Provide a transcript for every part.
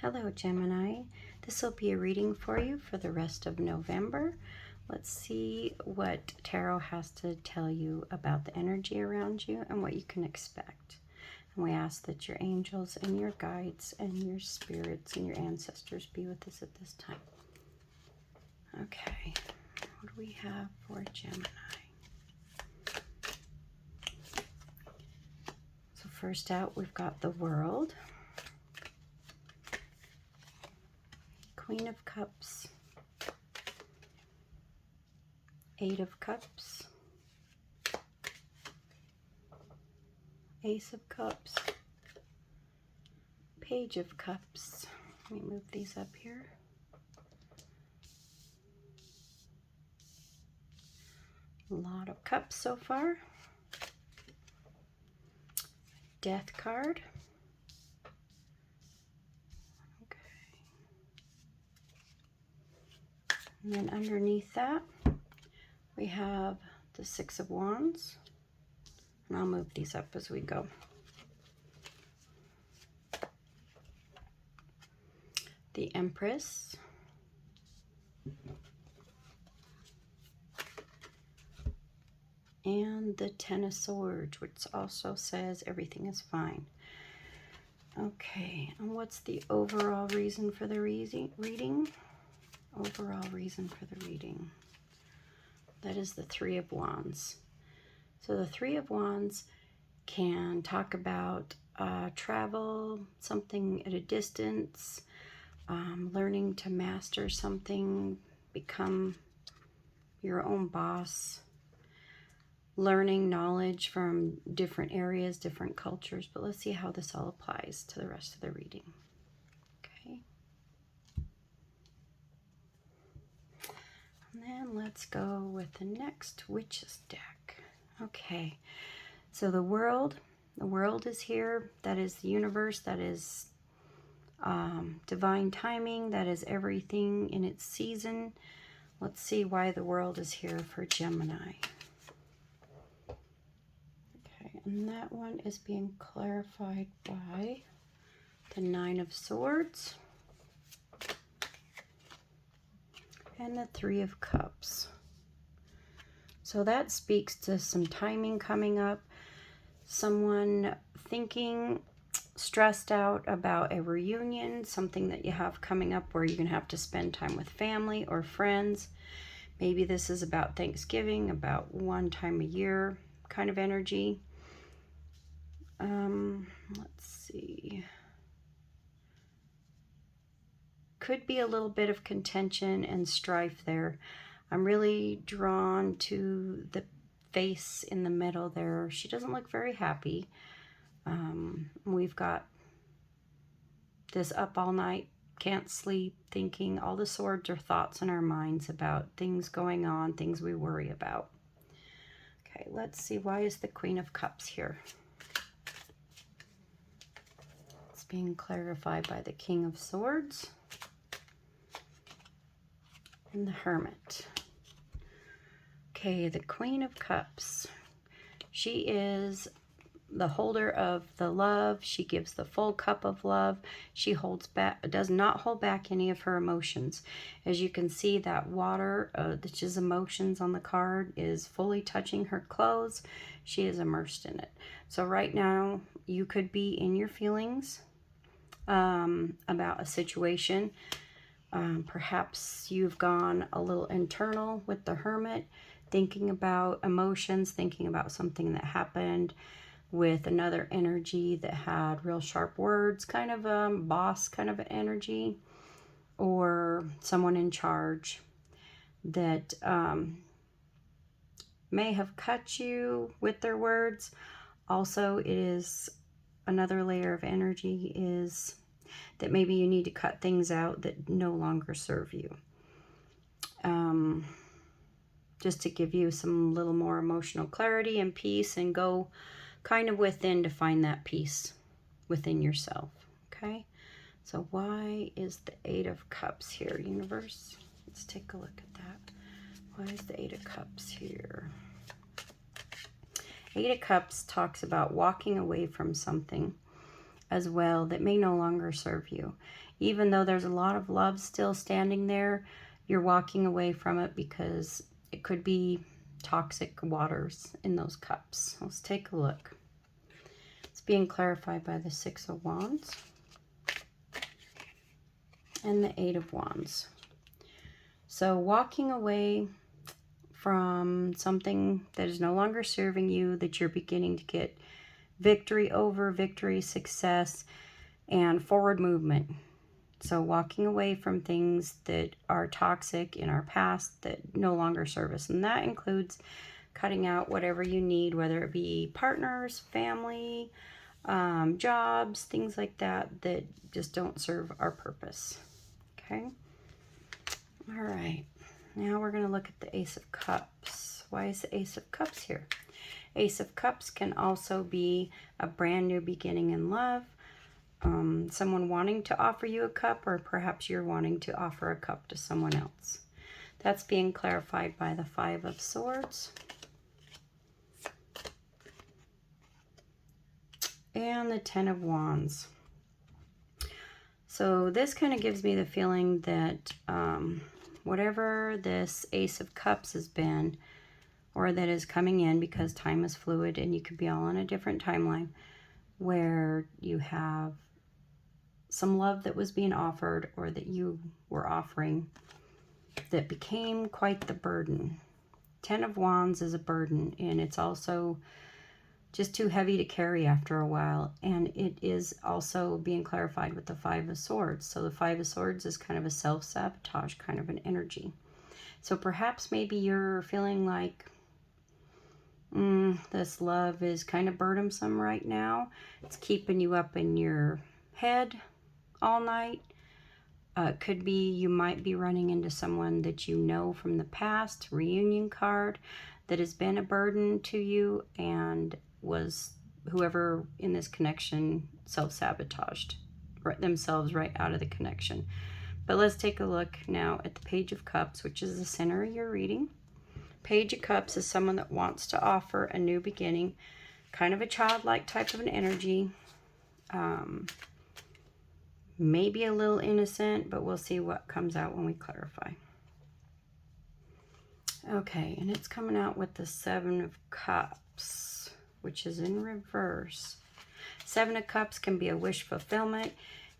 Hello, Gemini. This will be a reading for you for the rest of November. Let's see what Tarot has to tell you about the energy around you and what you can expect. And we ask that your angels and your guides and your spirits and your ancestors be with us at this time. Okay, what do we have for Gemini? So first out, we've got the World. Queen of Cups, Eight of Cups, Ace of Cups, Page of Cups. Let me move these up here. A lot of cups so far. Death card. And then underneath that, we have the Six of Wands. And I'll move these up as we go. The Empress. And the Ten of Swords, which also says everything is fine. Okay, and what's the overall reason for the reading? Overall reason for the reading. That is the Three of Wands. So the Three of Wands can talk about travel, something at a distance, learning to master something, become your own boss, learning knowledge from different areas, different cultures. But let's see how this all applies to the rest of the reading. Okay. And then let's go with the next Witch's deck. Okay, so the world is here. That is the universe. That is divine timing. That is everything in its season. Let's see why the world is here for Gemini. Okay, and that one is being clarified by the Nine of Swords and the Three of Cups. So that speaks to some timing coming up, someone thinking, stressed out about a reunion, something that you have coming up where you're going to have to spend time with family or friends. Maybe this is about Thanksgiving, about one time a year kind of energy. Let's see. Could be a little bit of contention and strife there. I'm really drawn to the face in the middle there. She doesn't look very happy. We've got this up all night, can't sleep, thinking. All the swords are thoughts in our minds about things going on, things we worry about. Okay, let's see. Why is the Queen of Cups here? It's being clarified by the King of Swords and the Hermit. Okay, the Queen of Cups. She is the holder of the love. She gives the full cup of love. She does not hold back any of her emotions. As you can see, that water, which is emotions on the card, is fully touching her clothes. She is immersed in it. So right now, you could be in your feelings about a situation. Perhaps you've gone a little internal with the Hermit, thinking about emotions, thinking about something that happened with another energy that had real sharp words, kind of a boss kind of energy, or someone in charge that may have cut you with their words. Also, it is another layer of energy is that maybe you need to cut things out that no longer serve you. Just to give you some little more emotional clarity and peace, and go kind of within to find that peace within yourself. Okay, so why is the Eight of Cups here, universe? Let's take a look at that. Why is the Eight of Cups here? Eight of Cups talks about walking away from something, as well that may no longer serve you. Even though there's a lot of love still standing there, you're walking away from it because it could be toxic waters in those cups. Let's take a look. It's being clarified by the Six of Wands and the Eight of Wands. So walking away from something that is no longer serving you, that you're beginning to get victory over, victory, success, and forward movement. So walking away from things that are toxic in our past that no longer serve us. And that includes cutting out whatever you need, whether it be partners, family, jobs, things like that, that just don't serve our purpose. Okay. All right. Now we're going to look at the Ace of Cups. Why is the Ace of Cups here? Ace of Cups can also be a brand new beginning in love. Someone wanting to offer you a cup, or perhaps you're wanting to offer a cup to someone else. That's being clarified by the Five of Swords and the Ten of Wands. So this kind of gives me the feeling that whatever this Ace of Cups has been, or that is coming in, because time is fluid and you could be all on a different timeline, where you have some love that was being offered or that you were offering that became quite the burden. Ten of Wands is a burden, and it's also just too heavy to carry after a while. And it is also being clarified with the Five of Swords. So the Five of Swords is kind of a self-sabotage kind of an energy. So perhaps maybe you're feeling like this love is kind of burdensome right now. It's keeping you up in your head all night. It could be you might be running into someone that you know from the past, reunion card, that has been a burden to you, and was whoever in this connection self-sabotaged themselves right out of the connection. But let's take a look now at the Page of Cups, which is the center of your reading. Page of Cups is someone that wants to offer a new beginning, kind of a childlike type of an energy. Maybe a little innocent, but we'll see what comes out when we clarify. Okay, and it's coming out with the Seven of Cups, which is in reverse. Seven of Cups can be a wish fulfillment.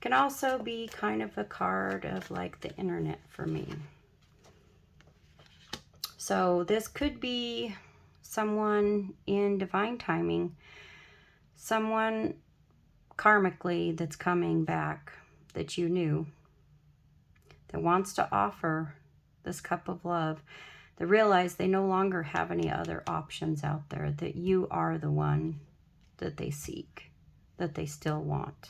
Can also be kind of a card of like the internet for me. So this could be someone in divine timing, someone karmically that's coming back that you knew, that wants to offer this cup of love, that realize they no longer have any other options out there, that you are the one that they seek, that they still want.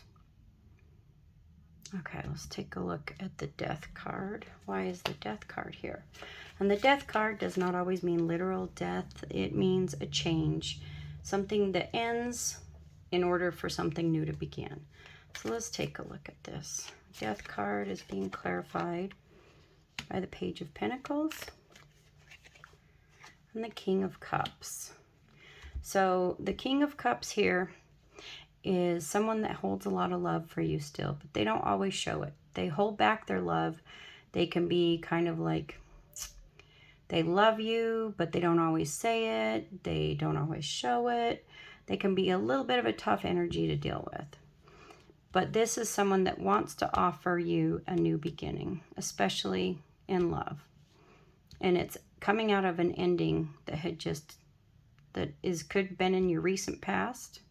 Okay, let's take a look at the Death card. Why is the Death card here? And the Death card does not always mean literal death. It means a change, something that ends in order for something new to begin. So let's take a look at this. Death card is being clarified by the Page of Pentacles and the King of Cups. So the King of Cups here is someone that holds a lot of love for you still, but they don't always show it. They hold back their love. They can be kind of like, they love you, but they don't always say it. They don't always show it. They can be a little bit of a tough energy to deal with. But this is someone that wants to offer you a new beginning, especially in love. And it's coming out of an ending that had just, could have been in your recent past.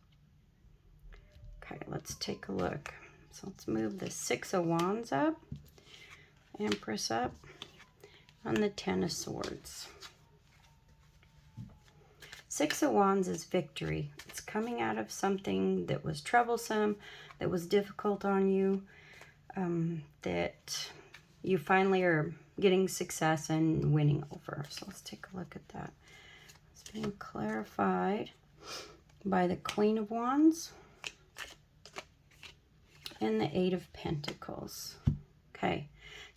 Okay, let's take a look. So let's move the Six of Wands up, Empress up, and the Ten of Swords. Six of Wands is victory. It's coming out of something that was troublesome, that was difficult on you, that you finally are getting success and winning over. So let's take a look at that. It's being clarified by the Queen of Wands and the Eight of Pentacles. Okay,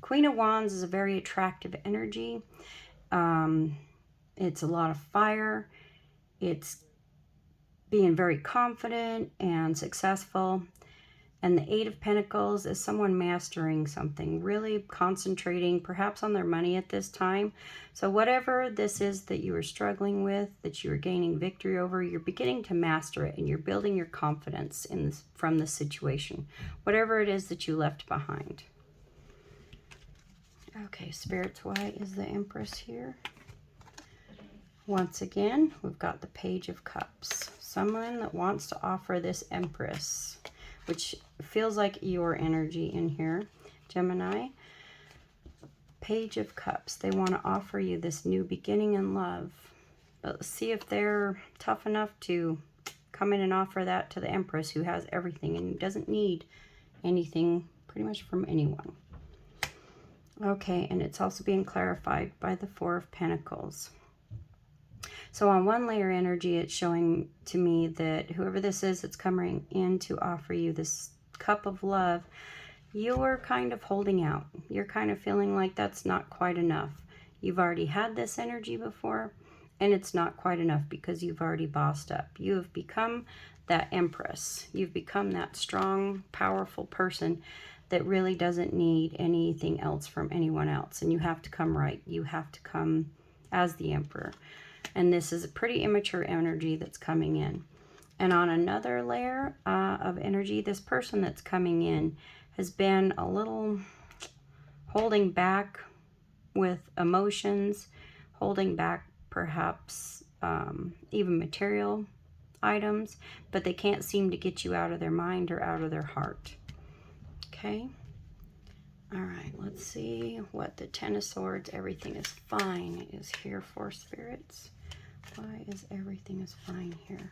Queen of Wands is a very attractive energy. It's a lot of fire. It's being very confident and successful. And the Eight of Pentacles is someone mastering something, really concentrating perhaps on their money at this time. So whatever this is that you are struggling with, that you are gaining victory over, you're beginning to master it, and you're building your confidence in this, from this situation, whatever it is that you left behind. Okay, Spirits, why is the Empress here? Once again, we've got the Page of Cups. Someone that wants to offer this Empress, which feels like your energy in here, Gemini. Page of Cups. They want to offer you this new beginning in love. But let's see if they're tough enough to come in and offer that to the Empress, who has everything and doesn't need anything pretty much from anyone. Okay, and it's also being clarified by the Four of Pentacles. So on one layer energy, it's showing to me that whoever this is that's coming in to offer you this cup of love, you're kind of holding out. You're kind of feeling like that's not quite enough. You've already had this energy before, and it's not quite enough because you've already bossed up. You have become that Empress. You've become that strong, powerful person that really doesn't need anything else from anyone else. And you have to come right. You have to come as the Emperor. And this is a pretty immature energy that's coming in. And on another layer of energy, this person that's coming in has been a little holding back with emotions, holding back perhaps even material items, but they can't seem to get you out of their mind or out of their heart. Okay? All right, let's see what the Ten of Swords, everything is fine, is here for, Spirits. Why is everything is fine here?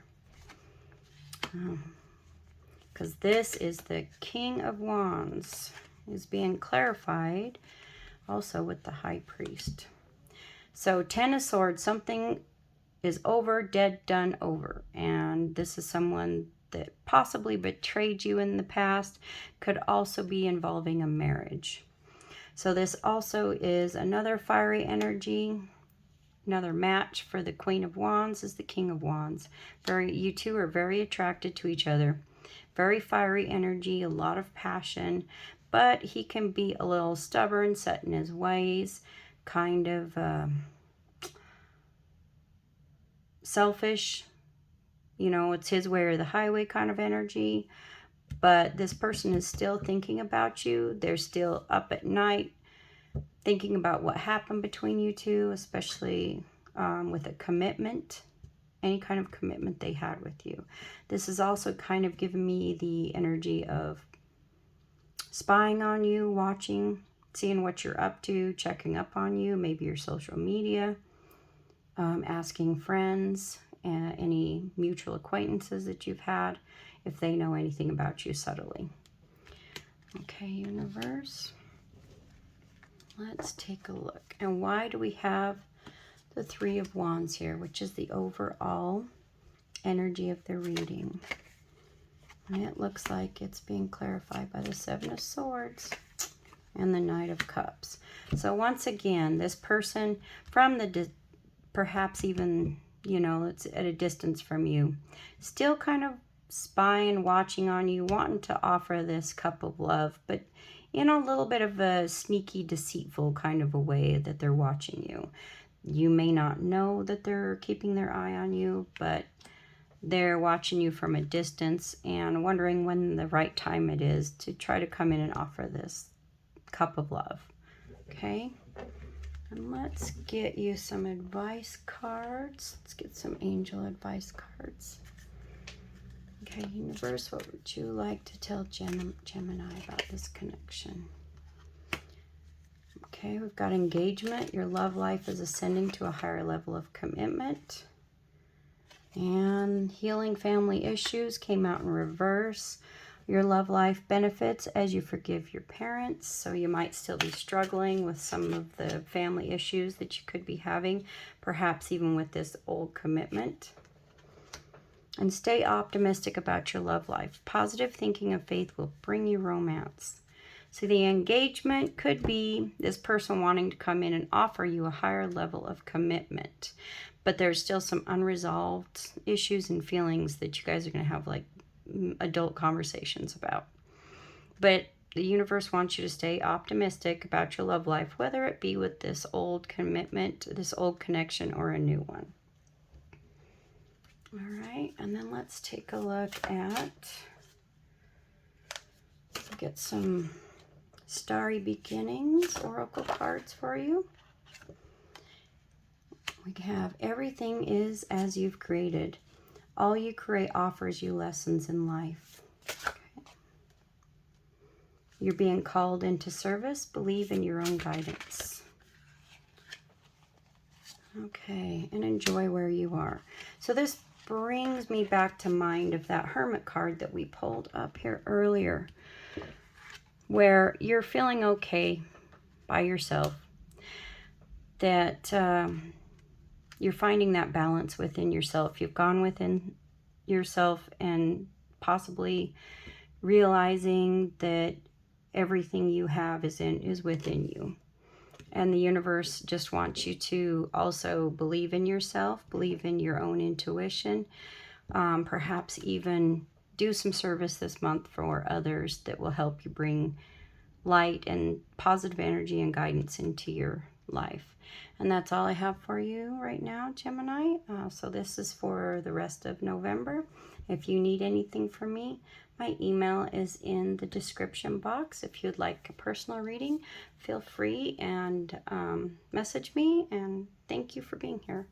Because this is the King of Wands, is being clarified also with the High Priest. So Ten of Swords, something is over, dead, done, over. And this is someone that possibly betrayed you in the past, could also be involving a marriage. So this also is another fiery energy. Another match for the Queen of Wands is the King of Wands. You two are very attracted to each other. Very fiery energy, a lot of passion, but he can be a little stubborn, set in his ways, kind of selfish. You know, it's his way or the highway kind of energy. But this person is still thinking about you. They're still up at night thinking about what happened between you two, especially with a commitment, any kind of commitment they had with you. This is also kind of giving me the energy of spying on you, watching, seeing what you're up to, checking up on you, maybe your social media, asking friends, any mutual acquaintances that you've had, if they know anything about you subtly. Okay, Universe. Let's take a look. And why do we have the Three of Wands here, which is the overall energy of the reading? And it looks like it's being clarified by the Seven of Swords and the Knight of Cups. So once again, this person from the, perhaps even, you know, it's at a distance from you, still kind of spying, watching on you, wanting to offer this cup of love, but in a little bit of a sneaky, deceitful kind of a way that they're watching you. You may not know that they're keeping their eye on you, but they're watching you from a distance and wondering when the right time it is to try to come in and offer this cup of love. Okay? And let's get you some advice cards. Let's get some angel advice cards. Okay, Universe, what would you like to tell Gemini about this connection? Okay, we've got engagement. Your love life is ascending to a higher level of commitment. And healing family issues came out in reverse. Your love life benefits as you forgive your parents. So you might still be struggling with some of the family issues that you could be having, perhaps even with this old commitment. And stay optimistic about your love life. Positive thinking of faith will bring you romance. So the engagement could be this person wanting to come in and offer you a higher level of commitment. But there's still some unresolved issues and feelings that you guys are going to have like adult conversations about. But the universe wants you to stay optimistic about your love life, whether it be with this old commitment, this old connection, or a new one. All right, and then let's take a look at, get some Starry Beginnings Oracle cards for you. We have everything is as you've created. All you create offers you lessons in life. Okay. You're being called into service. Believe in your own guidance. Okay, and enjoy where you are. So this brings me back to mind of that Hermit card that we pulled up here earlier, where you're feeling okay by yourself, that you're finding that balance within yourself. You've gone within yourself and possibly realizing that everything you have is within you. And the universe just wants you to also believe in yourself, believe in your own intuition, perhaps even do some service this month for others that will help you bring light and positive energy and guidance into your life. And that's all I have for you right now, Gemini. So this is for the rest of November. If you need anything from me, my email is in the description box. If you'd like a personal reading, feel free and message me. And thank you for being here.